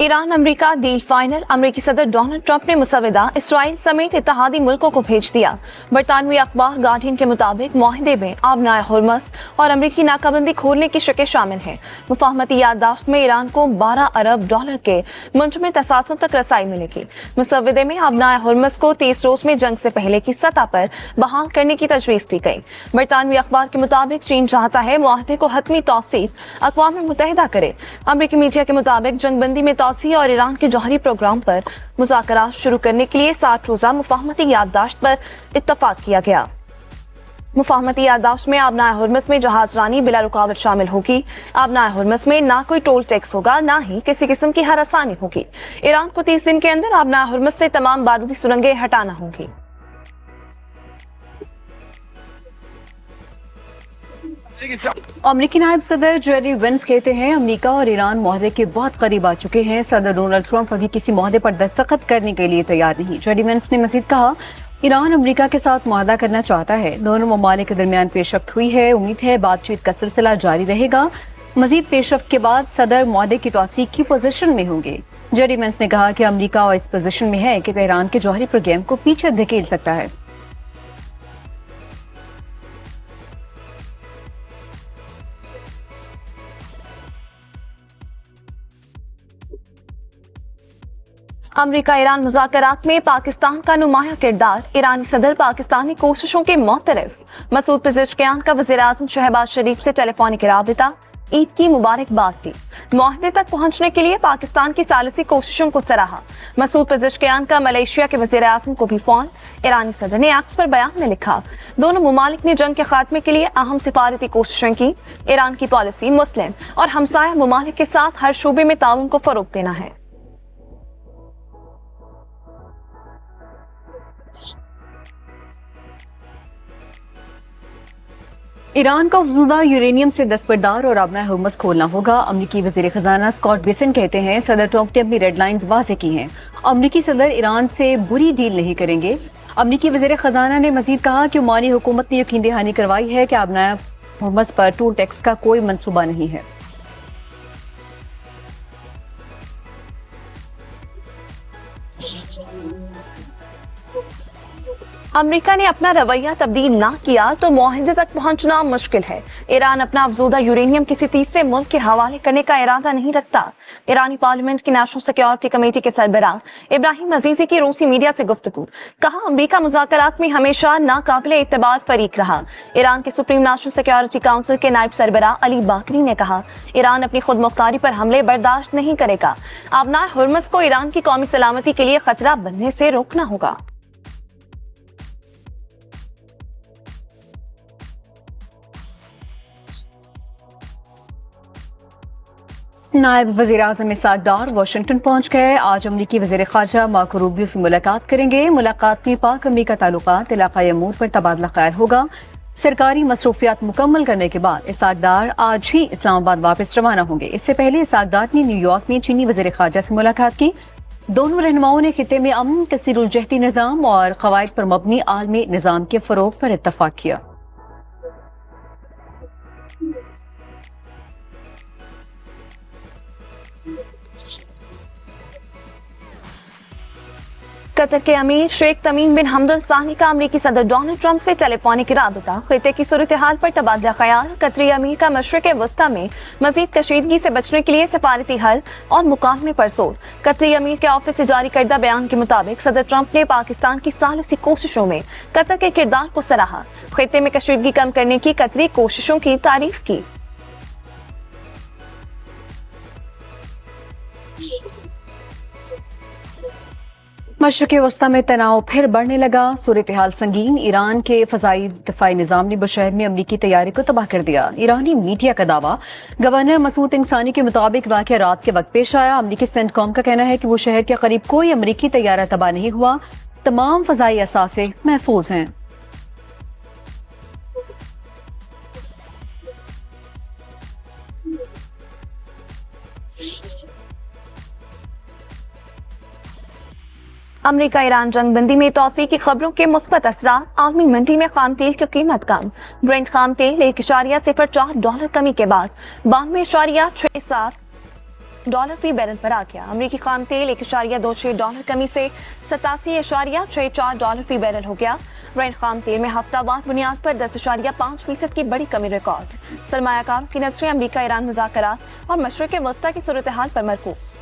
Iran America deal final. अमेरिकी सदर Donald Trump ने मुसविदा इसराइल समेत इत्तेहादी मुल्कों को भेज दिया। बरतानवी अखबार गार्डियन के मुताबिक मुआहदे में आबनाए हुर्मस और अमेरिकी नाकाबंदी खोलने की शर्तें शामिल हैं। मुफाहमती याददाश्त में ईरान को $12 अरब के मुंजमद असासों तक रसाई मिलेगी। मुसविदे में आबनाए हुर्मस को 30 रोज में जंग से पहले की सतह पर बहाल करने की तजवीज़ दी गई। बरतानवी अखबार के मुताबिक चीन चाहता है मुआहदे को हतमी तौसीक अक़वाम मुत्तहिदा करे। अमेरिकी मीडिया के मुताबिक जंगबंदी में तौसीह और ईरान के जौहरी प्रोग्राम पर मुज़ाकरात शुरू करने के लिए 60 रोज़ा मुफाहमती याददाश्त पर इत्तफाक किया गया। मुफाहमती याददाश्त में आबनाए हुर्मस में जहाजरानी बिला रुकावट शामिल होगी। आबनाए हुर्मस में ना कोई टोल टैक्स होगा, ना ही किसी किस्म की हरासानी होगी। ईरान को 30 दिन के अंदर आबनाए हुर्मस से तमाम बारूदी सुरंगें हटाना होंगी। अमेरिकी नायब सदर जेडी वेंस कहते हैं अमेरिका और ईरान मुआहदे के बहुत करीब आ चुके हैं। सदर डोनाल्ड ट्रंप अभी किसी मुआहदे पर दस्तखत करने के लिए तैयार नहीं। जेडी वेंस ने मजीद कहा ईरान अमेरिका के साथ मुआहदा करना चाहता है। दोनों ममालिक के दरमियान पेशरफ्त हुई है। उम्मीद है बातचीत का सिलसिला जारी रहेगा। मजीद पेशरफ्त के बाद सदर मुआहदे की तौसीक की पोजीशन में होंगे। जेडी वेंस ने कहा कि अमेरिका इस पोजीशन में है कि तेहरान के जौहरी प्रोग्राम को पीछे धकेल सकता है। अमेरिका ईरान मुज़ाकरात में पाकिस्तान का नुमाया किरदार। ईरानी सदर पाकिस्तानी कोशिशों के मुअत्तरफ। मसूद पेज़ेश्कियान का वज़ीर-ए-आज़म शहबाज शरीफ से टेलीफोनिक राबिता। ईद की मुबारकबाद दी। मुआहदे तक पहुंचने के लिए पाकिस्तान की सालिसी कोशिशों को सराहा। मसूद पेज़ेश्कियान का मलेशिया के वज़ीर-ए-आज़म को भी फोन। ईरानी सदर ने एक्स पर बयान में लिखा दोनों मुमालिक ने जंग के खात्मे के लिए अहम सिफारती कोशिशें की। ईरान की पॉलिसी मुस्लिम और हमसाया मुमालिक के साथ हर शोबे में ताउन को फरोग देना है। ईरान का अफज़ूदा यूरेनियम से दस्तबरदार और आबनाए हुर्मस खोलना होगा। अमरीकी वज़ीर ख़जाना स्कॉट बेसन कहते हैं सदर ट्रंप ने अपनी रेड लाइन्स वाज़ेह की हैं। अमरीकी सदर ईरान से बुरी डील नहीं करेंगे। अमरीकी वज़ीर ख़जाना ने मजीद कहा कि ओमानी हुकूमत ने यकीन दहानी करवाई है कि आबनाए हुर्मस पर टोल टैक्स का कोई मनसूबा नहीं है। अमेरिका ने अपना रवैया तब्दील ना किया तो मुआहदे तक पहुंचना मुश्किल है। ईरान अपना अफज़ूदा यूरेनियम किसी तीसरे मुल्क के हवाले करने का इरादा नहीं रखता। ईरानी पार्लियामेंट की नेशनल सिक्योरिटी कमेटी के सरबराह इब्राहिम अजीजी की रूसी मीडिया से गुफ्तगू। कहा अमेरिका मुज़ाकरात में हमेशा नाकाबिले इत्तेबार फरीक रहा। ईरान के सुप्रीम नेशनल सिक्योरिटी काउंसिल के नायब सरबराह अली बाकरी ने कहा ईरान अपनी खुद मुख्तारी पर हमले बर्दाश्त नहीं करेगा। आबनाए हुर्मस को ईरान की कौमी सलामती के लिए खतरा बनने से रोकना होगा। नायब वज़ीर-ए-आज़म इसाक डार वाशिंगटन पहुंच गए। आज अमरीकी वज़ीर ख़ारजा मार्को रूबियो से मुलाकात करेंगे। मुलाकात में पाक अमरीका ताल्लुकात इलाक़ाई अमूर पर तबादला ख्याल होगा। सरकारी मसरूफियात मुकम्मल करने के बाद इसाक डार आज ही इस्लामाबाद वापस रवाना होंगे। इससे पहले इसाक डार ने न्यूयॉर्क में चीनी वज़ीर ख़ारजा से मुलाकात की। दोनों रहनुमाओं ने खित्ते में अमन, कसीरुल जहती निज़ाम और क़वाइद पर मबनी आलमी निज़ाम के फ़रोग़ पर इत्तफ़ाक़ किया। कतर के अमीर शेख तमीम बिन हमद अल सानी का अमेरिकी सदर डोनाल्ड ट्रंप से टेलीफोनिक राबिता। खित्ते की सूरत हाल पर तबादला ख्याल। कतरी अमीर का मशरिक़ वस्ता में मजीद कशीदगी से बचने के लिए सफारती हल और मुकालमे पर जोर। कतरी अमीर के ऑफिस से जारी करदा बयान के मुताबिक सदर ट्रंप ने पाकिस्तान की सालिसी कोशिशों में कतर के किरदार को सराहा। खित्ते में कशीदगी कम करने की कतरी कोशिशों की तारीफ की। मशरिक़ वस्ता में तनाव फिर बढ़ने लगा। सूरत हाल संगीन। ईरान के फ़ज़ाई दिफ़ाई निज़ाम ने बुशहर में अमरीकी तैयारी को तबाह कर दिया। ईरानी मीडिया का दावा। गवर्नर मसूद इंसानी के मुताबिक वाक़या रात के वक्त पेश आया। अमरीकी सेंटकॉम का कहना है कि वो शहर के करीब कोई अमरीकी तैयारा तबाह नहीं हुआ। तमाम फ़ज़ाई असासे महफूज हैं। अमेरिका ईरान जंगबंदी में तौसीह की खबरों के मुस्बत असरात। आलमी मंडी में खाम तेल की कीमत कम। ब्रेंट खाम तेल $1.04 कमी के बाद $92.67 डॉलर फी बैरल पर आ गया। अमरीकी खाम तेल $1.26 कमी से $87.64 फी बैरल हो गया। ब्रेंट खाम तेल में हफ्तावार बुनियाद पर 10.5% की बड़ी कमी रिकॉर्ड। सरमायाकारों की नजरें अमरीका ईरान मुज़ाकरात और मशरिक़ वस्ता की सूरत हाल पर मरकूज।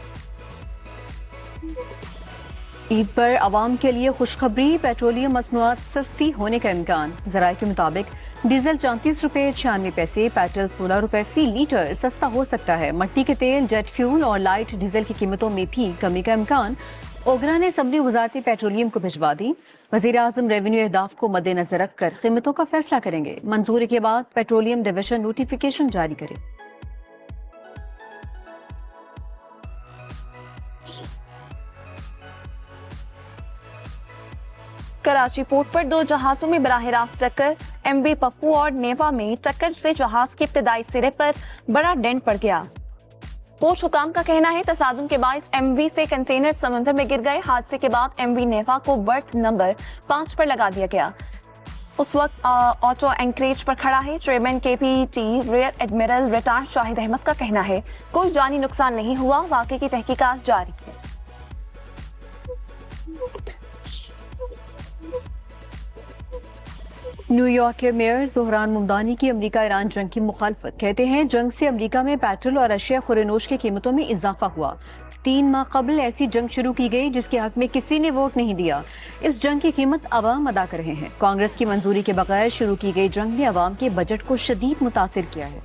ईद पर आवाम के लिए खुशखबरी, पेट्रोलियम मसनूआत सस्ती होने का इम्कान। ज़राए के मुताबिक डीजल ₹34.96, पेट्रोल ₹16 फी लीटर सस्ता हो सकता है। मट्टी के तेल, जेट फ्यूल और लाइट डीजल की कीमतों में भी कमी का इम्कान। ओगरा ने असम्बली वजारती पेट्रोलियम को भिजवा दी। वज़ीर आज़म रेवेन्यू अहदाफ को मद्देनजर रखकर कीमतों का फैसला करेंगे। मंजूरी के बाद पेट्रोलियम डिवीजन नोटिफिकेशन जारी करे। कराची पोर्ट पर 2 जहाजों में बराह रास्त टक्कर। MV पप्पू और नेवा में टक्कर से जहाज के इब्तदाई सिरे पर बड़ा डेंट पड़ गया। पोर्ट हुकाम का कहना है तसादुम के बाइस MV से कंटेनर समुद्र में गिर गए। हादसे के बाद MV नेवा को बर्थ नंबर 5 पर लगा दिया गया। उस वक्त ऑटो एंकरेज पर खड़ा है। Chairman KPT rear admiral retired Shahid Ahmed का कहना है कोई जानी नुकसान नहीं हुआ। वाक़े की तहकीकात जारी है। न्यूयॉर्क के मेयर ज़ोहरान मुमदानी की अमरीका ईरान जंग की मुखालफत। कहते हैं जंग से अमरीका में पेट्रोल और अशिया खुरेनोश की कीमतों में इजाफा हुआ। 3 माह कबल ऐसी जंग शुरू की गई जिसके हक में किसी ने वोट नहीं दिया। इस जंग की कीमत अवाम अदा कर रहे हैं। कांग्रेस की मंजूरी के बगैर शुरू की गई जंग ने अवाम के बजट को शदीद मुतासिर किया है।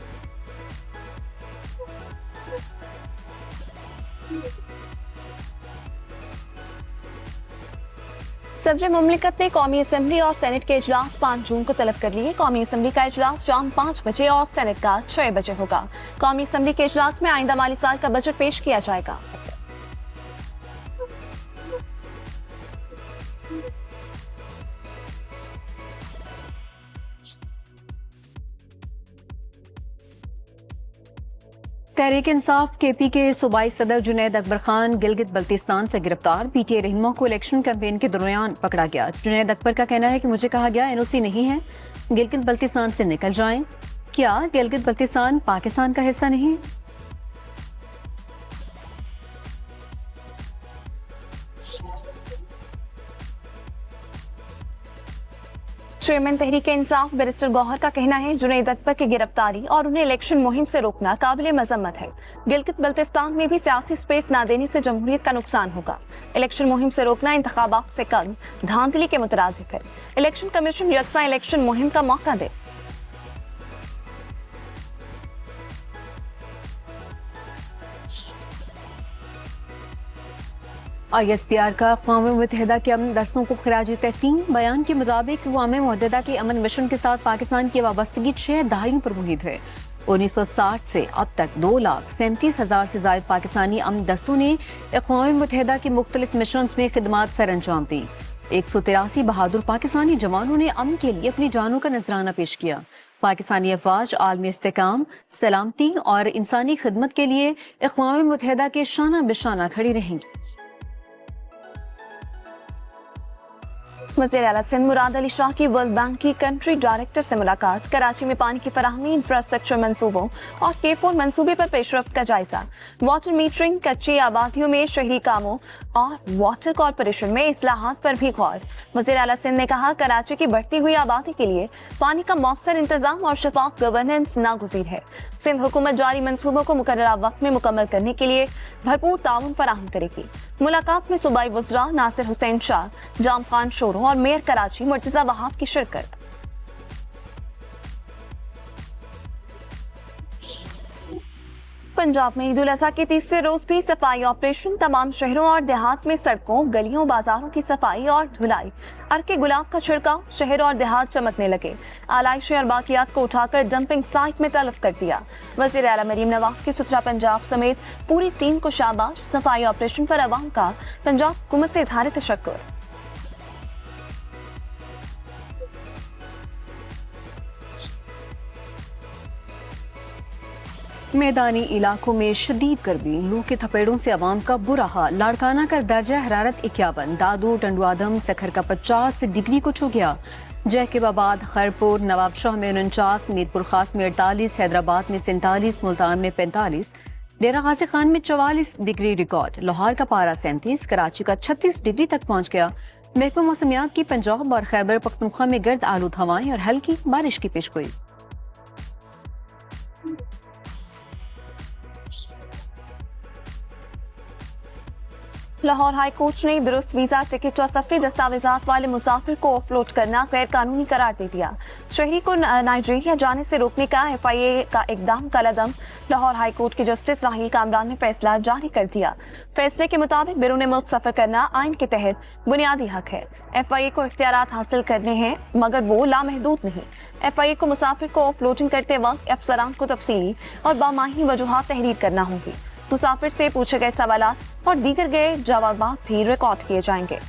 सदर मुमलिकत ने कौमी असम्बली और सेनेट के इजलास 5 जून को तलब कर लिए। कौमी असम्बली का इजलास शाम 5 बजे और सेनेट का 6 बजे होगा। कौमी असम्बली के इजलास में आइंदा माली साल का बजट पेश किया जाएगा। तहरीक इंसाफ KP के सूबाई सदर जुनैद अकबर खान गिलगित बल्तिस्तान से गिरफ्तार। PTA रहनुमा को इलेक्शन कैंपेन के दौरान पकड़ा गया। जुनैद अकबर का कहना है कि मुझे कहा गया NOC नहीं है, गिलगित बल्तिस्तान से निकल जाएं। क्या गिलगित बल्तिस्तान पाकिस्तान का हिस्सा नहीं? चेयरमैन तहरीक इंसाफ बैरिस्टर गौहर का कहना है जुनैद अकबर की गिरफ्तारी और उन्हें इलेक्शन मुहिम से रोकना काबिल मजम्मत है। गिलगित बल्तिस्तान में भी सियासी स्पेस न देने से जमहूरियत का नुकसान होगा। इलेक्शन मुहिम से रोकना इंतखाबात से कम धांधली के मुतरादिफ है। इलेक्शन कमीशन यकसा इलेक्शन मुहिम का मौका दे। ISPR का अक़वाम मुत्तहिदा के अमन दस्तों को खराज तहसीन। बयान के मुताबिक अक़वाम मुत्तहिदा के अमन मिशन के साथ पाकिस्तान की वाबस्तगी 6 दहाइयों पर मुहित है। 1960 से अब तक 2,37,000 से ज्यादा पाकिस्तानी अमन दस्तों ने अक़वाम मुत्तहिदा के मुख्तलिफ मिशंस में खिदमात सर अंजाम दी। 183 बहादुर पाकिस्तानी जवानों ने अमन के लिए अपनी जानों का नजराना पेश किया। पाकिस्तानी अफवाज आलमी इस्तेकाम, सलामती और इंसानी खिदमत के लिए अक़वाम मुत्तहिदा के शाना बिशाना खड़ी रहेंगी। वज़ीर आला सिंध मुराद अली शाह की वर्ल्ड बैंक की कंट्री डायरेक्टर से मुलाकात। कराची में पानी की फराहमी, इंफ्रास्ट्रक्चर मंसूबों और K4 मंसूबे पर पेशरफ्त का जायजा। वाटर मीटरिंग, कच्ची आबादियों में शहरी कामों और वाटर कॉरपोरेशन में इस्लाहात पर भी गौर। वज़ीर आला सिंध ने कहा कराची की बढ़ती हुई आबादी के लिए पानी का मौसर इंतजाम और शफाफ गवर्नेंस नागुज़ीर है। सिंध हुकूमत जारी मंसूबों को मुकर्ररा वक्त में मुकम्मल करने के लिए भरपूर ताउन फराहम करेगी। मुलाकात में सूबाई वज़रा नासिर हुसैन शाह, जाम खान शोरों और मेयर कराची मुर्तज़ा वहाब की शिरकत। पंजाब में ईद उल अज़हा के तीसरे रोज भी सफाई ऑपरेशन। तमाम शहरों और देहात में सड़कों, गलियों, बाजारों की सफाई और धुलाई। अर्के गुलाब का छिड़काव, शहर और देहात चमकने लगे। आलाइशें और बाकियात को उठाकर डंपिंग साइट में तलब कर दिया। वज़ीर आला मरीम नवाज की सुथरा पंजाब समेत पूरी टीम को शाबाश। सफाई ऑपरेशन पर अवाम का पंजाब हुकूमत से इज़हार तशक्कुर। मैदानी इलाकों में शदीद गर्मी, लू के थपेड़ों से अवाम का बुरा हाल। लाड़काना का दर्जा हरारत 51, दादू टंडुआदम सखर का 50 डिग्री को छू गया। जैकबाबाद, खैरपुर, नवाबशाह में 49, मीरपुर खास में 48, हैदराबाद में 47, मुल्तान में 45, डेरा गाजी खान में 44 डिग्री रिकॉर्ड, लाहौर का पारा 37, कराची का 36 डिग्री तक पहुंच गया। महकमा मौसमियात की पंजाब और खैबर पख्तूनख्वा में गर्द आलूद हवाएं और हल्की बारिश की पेशगोई। लाहौर हाई कोर्ट ने दुरुस्त वीजा, टिकट और सफरी दस्तावेजात वाले मुसाफिर को ऑफलोड करना गैर कानूनी करार दे दिया। शहरी को नाइजीरिया जाने से रोकने का FIA का इकदाम कलअदम। लाहौर हाई कोर्ट के जस्टिस राहील कामरान ने फैसला जारी कर दिया। फैसले के मुताबिक बैरून मुल्क सफर करना आइन के तहत बुनियादी हक है। FIA को इख्तियारात हासिल करने हैं मगर वो लामहदूद नहीं। FIA को मुसाफिर को ऑफलोडिंग करते वक्त अफसरान को तफसीली और बामाही वजूहात तहरीर करना होंगी। मुसाफिर से पूछे गए सवालात और दीगर गए जवाबात भी रिकॉर्ड किए जाएंगे।